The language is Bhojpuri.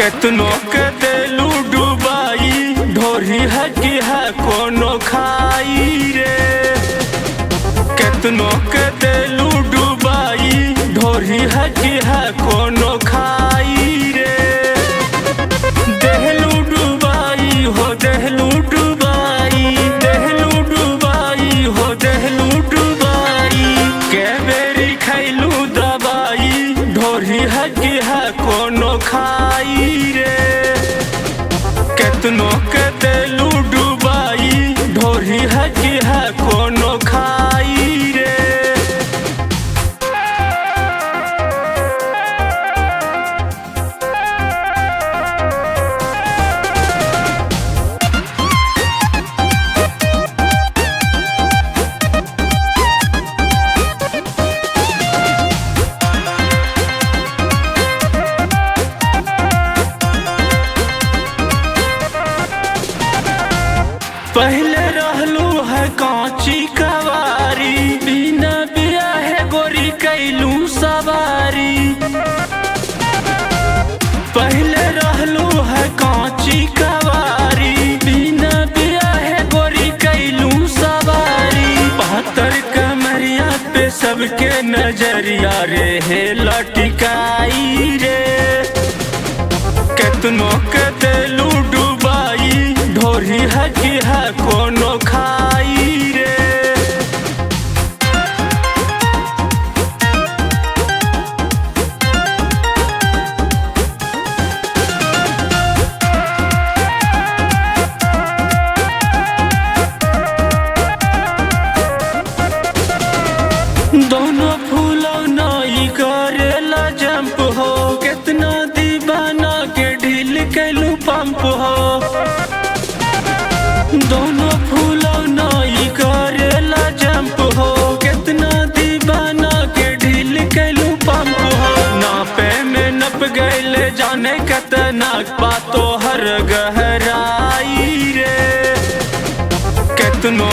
केतनो के देलू डुबाई ढोरी है कि है कोनो खाई रे। केतनो के देलू डुबाई ढोरी है कि है कोनो खाई रे। देहलू डुबाई हो देहलू डुबाई, देहलू डुबाई हो देहलू डुबाई। के बेरी खैलू दवाई ढोरी है कि है कोनो खाई रे। केतनो के देलू डुबाई ढोरी है कि है कोनो खाई रे। पहले रहलू है कांची कवारी, बिना बियाहे गोरी कैलू सवारी। पहले रहलू है कांची कवारी, बिना बियाहे गोरी कैलू सवारी। बहत्तर कमरिया पे सबके नजरिया रे हे लटिकाई रे। केतनो के देलू डुबाई ढोरी है कि है कोनो खाई रे। दोनों फूलों नाई करेला जंप हो, कितना दीवाना के ढील कैलू पंप हो। दोनों फूलों नाई करेला जंप हो, कितना दीवाना के ढील कैलू पंप हो। नापे में नप गैले जाने कितना बातो हर गहराई रे। केतनो